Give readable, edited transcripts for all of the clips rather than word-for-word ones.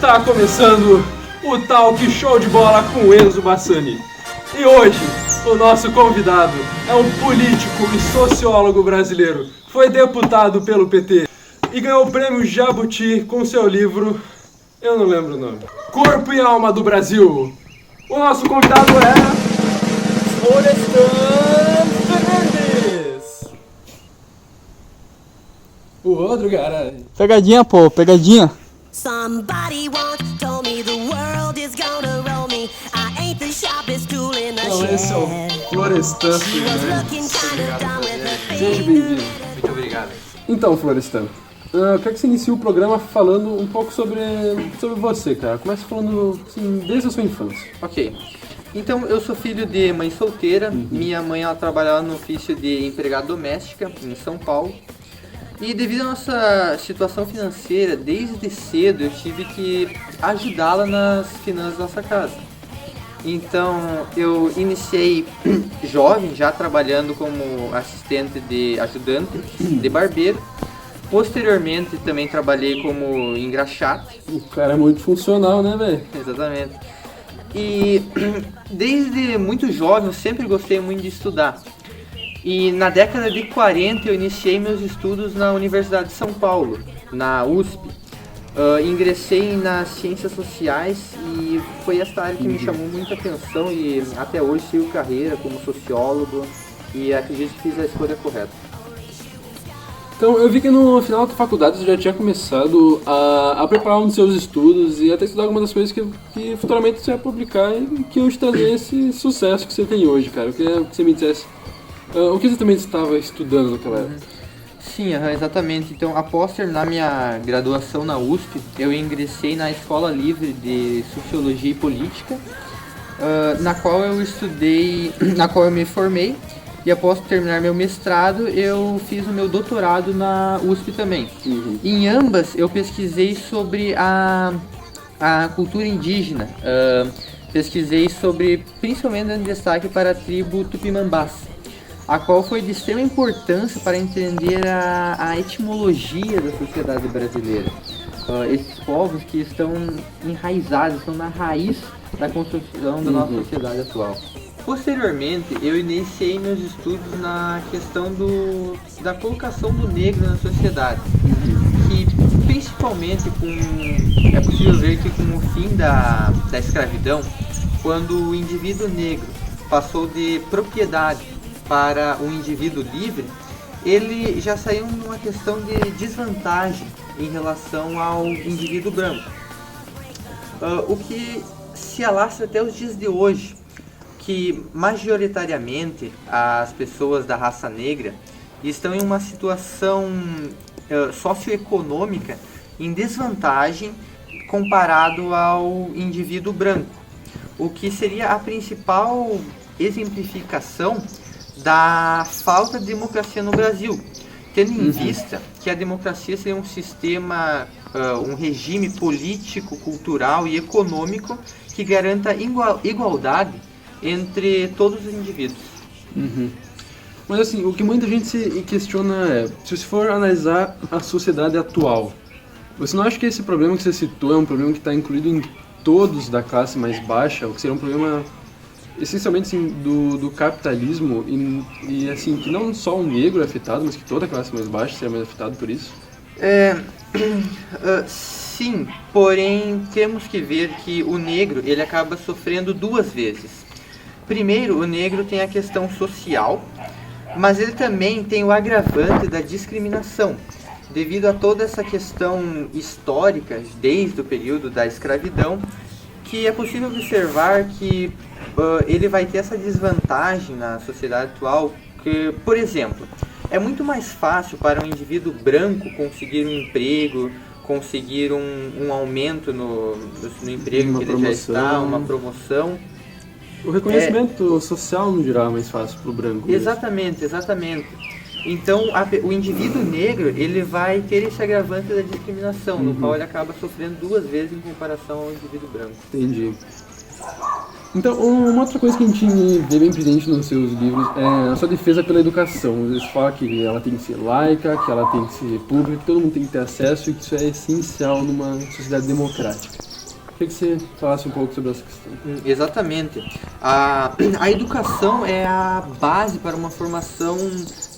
Está começando o Talk Show de Bola com Enzo Bassani. E hoje, o nosso convidado é um político e sociólogo brasileiro. Foi deputado pelo PT e ganhou o prêmio Jabuti com seu livro, eu não lembro o nome, Corpo e Alma do Brasil. O nosso convidado é... Florestan Fernandes. O outro, cara. Pegadinha, pô, pegadinha. Somebody once told me the world is gonna roll me. I ain't the sharpest tool in the Então, esse é o shed. Florestan She was Fernandes. looking kinda dumb with her Seja finger. bem-vindo. Muito obrigado. Então, Florestan, eu quero que você inicie o programa falando um pouco sobre você, cara. Começa falando assim, desde a sua infância. Ok. Então, eu sou filho de mãe solteira. Minha mãe, ela trabalhava no ofício de empregada doméstica em São Paulo. E devido à nossa situação financeira, desde cedo eu tive que ajudá-la nas finanças da nossa casa. Então, eu iniciei jovem, já trabalhando como ajudante de barbeiro. Posteriormente, também trabalhei como engraxate. O cara é muito funcional, né, velho? Exatamente. E desde muito jovem eu sempre gostei muito de estudar. E na década de 40 eu iniciei meus estudos na Universidade de São Paulo, na USP. Ingressei nas ciências sociais e foi essa área que me chamou muita atenção e até hoje sigo carreira como sociólogo e acredito que fiz a escolha correta. Então, eu vi que no final da faculdade você já tinha começado a preparar um dos seus estudos e até estudar algumas das coisas que futuramente você ia publicar e que iam te trazer esse sucesso que você tem hoje, cara. Eu queria que você me dissesse o que você também estava estudando naquela época. Sim, exatamente. Então, após terminar minha graduação na USP, eu ingressei na Escola Livre de Sociologia e Política, na qual eu me formei. E após terminar meu mestrado, eu fiz o meu doutorado na USP também. Em ambas, eu pesquisei sobre a cultura indígena. Pesquisei sobre, principalmente dando destaque para a tribo Tupinambás, a qual foi de extrema importância para entender a etimologia da sociedade brasileira. Esses povos que estão enraizados, estão na raiz da construção da nossa sociedade atual. Posteriormente, eu iniciei meus estudos na questão da colocação do negro na sociedade, que principalmente é possível ver que com o fim da escravidão, quando o indivíduo negro passou de propriedade para um indivíduo livre, ele já saiu numa questão de desvantagem em relação ao indivíduo branco, o que se alastra até os dias de hoje, que majoritariamente as pessoas da raça negra estão em uma situação socioeconômica em desvantagem comparado ao indivíduo branco, o que seria a principal exemplificação da falta de democracia no Brasil, tendo em vista que a democracia seria um sistema, um regime político, cultural e econômico que garanta igualdade entre todos os indivíduos. Mas assim, o que muita gente se questiona é, se você for analisar a sociedade atual, você não acha que esse problema que você citou é um problema que está incluído em todos da classe mais baixa, ou que seria um problema essencialmente assim, do capitalismo e assim, que não só o negro é afetado, mas que toda a classe mais baixa seria mais afetada por isso? Sim, porém temos que ver que o negro ele acaba sofrendo duas vezes. Primeiro, o negro tem a questão social, mas ele também tem o agravante da discriminação, devido a toda essa questão histórica, desde o período da escravidão, que é possível observar que ele vai ter essa desvantagem na sociedade atual, que, por exemplo, é muito mais fácil para um indivíduo branco conseguir um emprego, conseguir um aumento no emprego que ele já está, uma promoção. O reconhecimento social no geral é mais fácil para o branco. Exatamente. Então, o indivíduo negro, ele vai ter esse agravante da discriminação, no qual ele acaba sofrendo duas vezes em comparação ao indivíduo branco. Entendi. Então, uma outra coisa que a gente vê bem presente nos seus livros é a sua defesa pela educação. Você fala que ela tem que ser laica, que ela tem que ser pública, que todo mundo tem que ter acesso e que isso é essencial numa sociedade democrática. Queria que você falasse um pouco sobre essa questão. Exatamente. A educação é a base para uma formação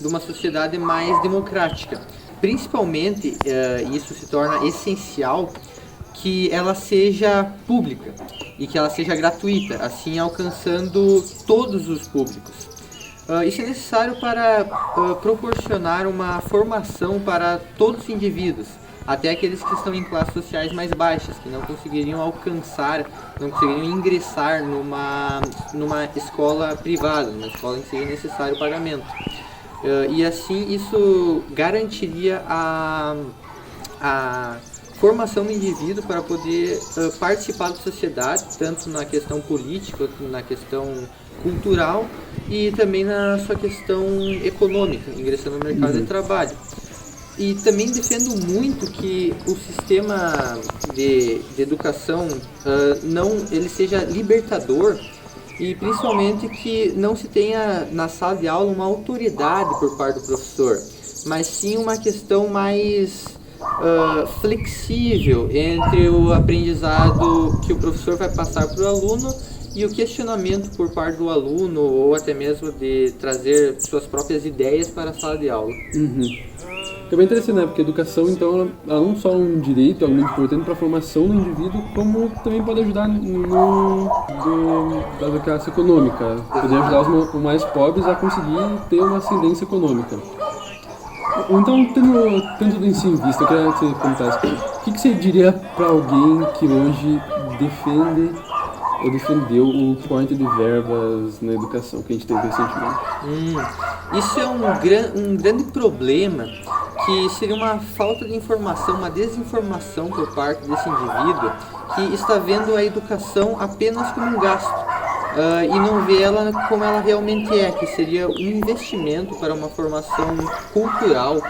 de uma sociedade mais democrática. Principalmente, isso se torna essencial, que ela seja pública e que ela seja gratuita, assim alcançando todos os públicos. Isso é necessário para proporcionar uma formação para todos os indivíduos, até aqueles que estão em classes sociais mais baixas, que não conseguiriam alcançar, não conseguiriam ingressar numa escola privada, numa escola em que seria necessário o pagamento. E assim isso garantiria a formação do indivíduo para poder participar da sociedade, tanto na questão política, quanto na questão cultural e também na sua questão econômica, ingressando no mercado de trabalho. E também defendo muito que o sistema de educação ele seja libertador e principalmente que não se tenha na sala de aula uma autoridade por parte do professor, mas sim uma questão mais flexível entre o aprendizado que o professor vai passar para o aluno e o questionamento por parte do aluno, ou até mesmo de trazer suas próprias ideias para a sala de aula. É bem interessante, né? Porque a educação, então, ela não só é um direito, algo muito importante para a formação do indivíduo, como também pode ajudar da classe econômica, poder ajudar os mais pobres a conseguir ter uma ascendência econômica. Então, tendo tudo isso em vista, eu queria que você comentasse, o que você diria para alguém que hoje defende ou defendeu o corte de verbas na educação que a gente teve recentemente? Isso é um grande problema, que seria uma falta de informação, uma desinformação por parte desse indivíduo que está vendo a educação apenas como um gasto e não vê ela como ela realmente é, que seria um investimento para uma formação cultural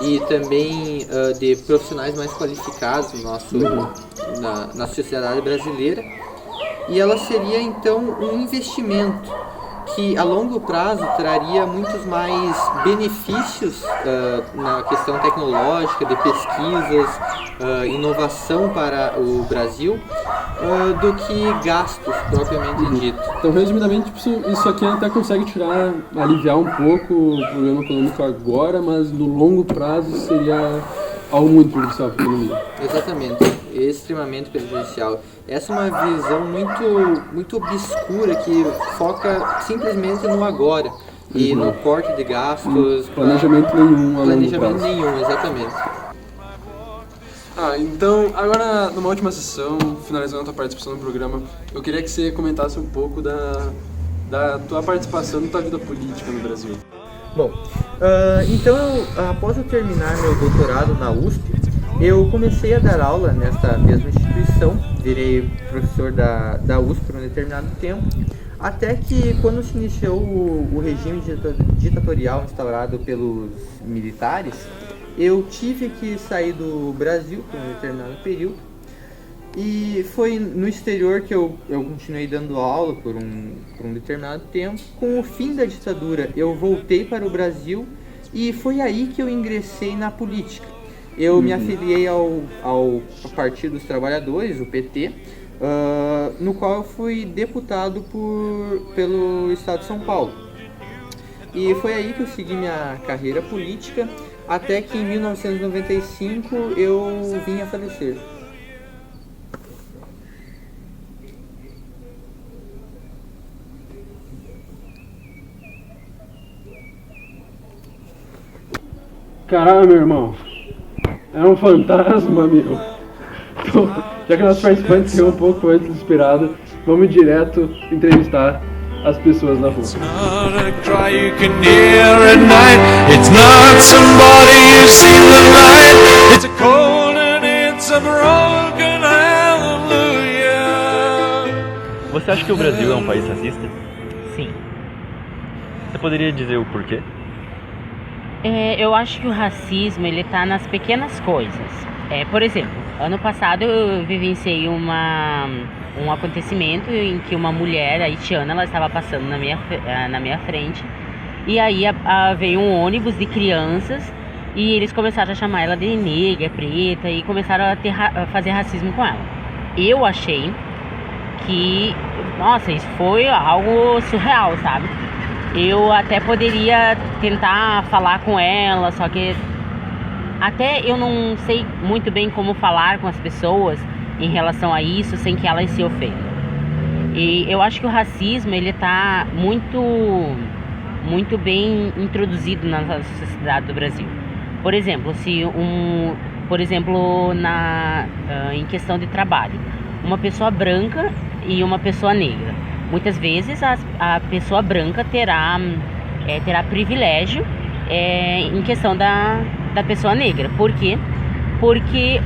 e também de profissionais mais qualificados na sociedade brasileira. E ela seria então um investimento que a longo prazo traria muitos mais benefícios na questão tecnológica, de pesquisas, inovação para o Brasil, do que gastos propriamente dito. Então, resumidamente, isso aqui até consegue aliviar um pouco o problema econômico agora, mas no longo prazo seria algo muito prejudicial para a economia. Exatamente, extremamente prejudicial. Essa é uma visão muito obscura que foca simplesmente no agora e no corte de gastos. Planejamento nenhum a longo prazo. Planejamento nenhum, exatamente. Então, agora numa última sessão, finalizando a tua participação no programa, eu queria que você comentasse um pouco da tua participação na tua vida política no Brasil. Bom, então após eu terminar meu doutorado na USP, eu comecei a dar aula nessa mesma instituição, virei professor da USP por um determinado tempo, até que quando se iniciou o regime ditatorial instaurado pelos militares, eu tive que sair do Brasil por um determinado período, e foi no exterior que eu continuei dando aula por um determinado tempo. Com o fim da ditadura, eu voltei para o Brasil e foi aí que eu ingressei na política. Eu me afiliei ao Partido dos Trabalhadores, o PT, no qual eu fui deputado pelo Estado de São Paulo. E foi aí que eu segui minha carreira política, até que em 1995 eu vim a falecer. Caralho, meu irmão, é um fantasma, meu. Então, já que nosso participante ficou um pouco mais desesperado, vamos direto entrevistar as pessoas na rua. It's not a cry you can hear at night. It's not somebody you've seen the light. It's a cold and it's a broken hallelujah. Você acha que o Brasil é um país racista? Sim. Você poderia dizer o porquê? Eu acho que o racismo ele tá nas pequenas coisas. Por exemplo, ano passado eu vivenciei um acontecimento em que uma mulher haitiana ela estava passando na minha frente e aí veio um ônibus de crianças e eles começaram a chamar ela de negra, preta e começaram a fazer racismo com ela. eu achei que, nossa, isso foi algo surreal, sabe? Eu até poderia tentar falar com ela, só que até eu não sei muito bem como falar com as pessoas em relação a isso sem que elas se ofendam. E eu acho que o racismo, ele tá muito bem introduzido na sociedade do Brasil. Por exemplo, em questão de trabalho, uma pessoa branca e uma pessoa negra. Muitas vezes a pessoa branca terá privilégio em questão da pessoa negra. Por quê? Porque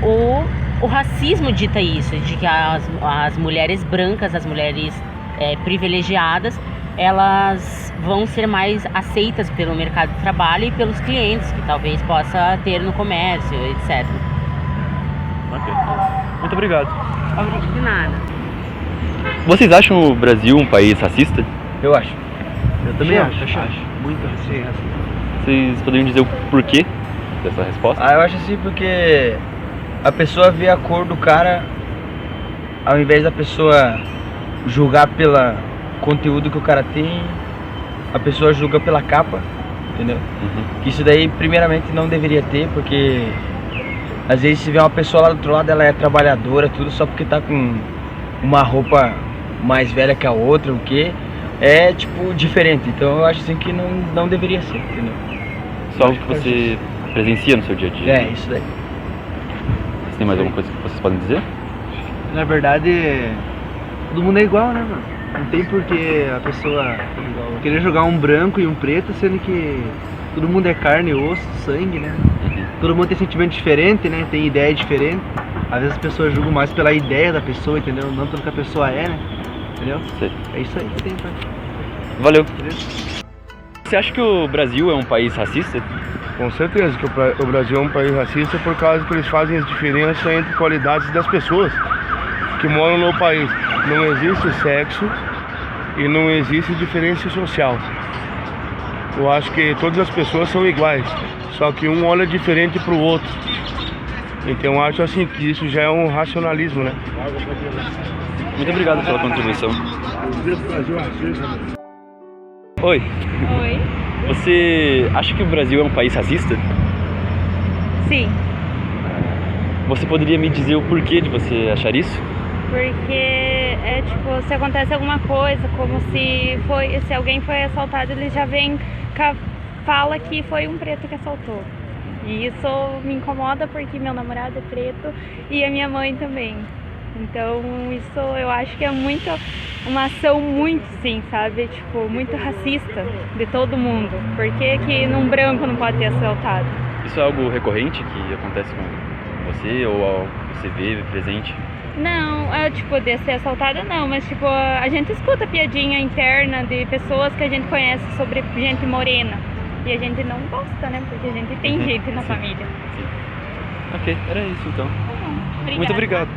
o racismo dita isso, de que as mulheres brancas, as mulheres privilegiadas, elas vão ser mais aceitas pelo mercado de trabalho e pelos clientes que talvez possa ter no comércio, etc. Ok. Muito obrigado. De nada. Vocês acham o Brasil um país racista? Eu acho. Eu também acho. Muito assim. Vocês poderiam dizer o porquê dessa resposta? Eu acho assim porque a pessoa vê a cor do cara, ao invés da pessoa julgar pelo conteúdo que o cara tem, a pessoa julga pela capa, entendeu? Que isso daí primeiramente não deveria ter, porque às vezes se vê uma pessoa lá do outro lado, ela é trabalhadora, tudo, só porque tá com uma roupa mais velha que a outra, o que é tipo diferente. Então eu acho assim que não deveria ser, entendeu? Só algo que você presencia no seu dia a dia? É, isso daí. Você tem mais alguma coisa que vocês podem dizer? Na verdade, todo mundo é igual, né, mano? Não tem por que a pessoa querer jogar um branco e um preto, sendo que todo mundo é carne, osso, sangue, né? Todo mundo tem sentimento diferente, né? Tem ideia diferente. Às vezes as pessoas julgam mais pela ideia da pessoa, entendeu? Não pelo que a pessoa é, né? Entendeu? Sei. É isso aí que tem, pai. Valeu. Beleza? Você acha que o Brasil é um país racista? Com certeza que o Brasil é um país racista por causa que eles fazem as diferenças entre qualidades das pessoas que moram no país. Não existe sexo e não existe diferença social. Eu acho que todas as pessoas são iguais, só que um olha diferente para o outro. Então eu acho assim que isso já é um racionalismo, né? Muito obrigado pela contribuição. Oi. Oi. Você acha que o Brasil é um país racista? Sim, Você poderia me dizer o porquê de você achar isso? porque se acontece alguma coisa, como se alguém foi assaltado, ele já vem fala que foi um preto que assaltou. E isso me incomoda porque meu namorado é preto e a minha mãe também. Então isso eu acho que é uma ação muito, sim, sabe? Muito racista de todo mundo. Por que num branco não pode ter assaltado? Isso é algo recorrente que acontece com você ou algo que você vê presente? Não, de ser assaltada não, mas a gente escuta piadinha interna de pessoas que a gente conhece sobre gente morena. E a gente não gosta, né? Porque a gente tem gente na família. Sim. Ok, era isso então. Obrigada. Muito obrigado.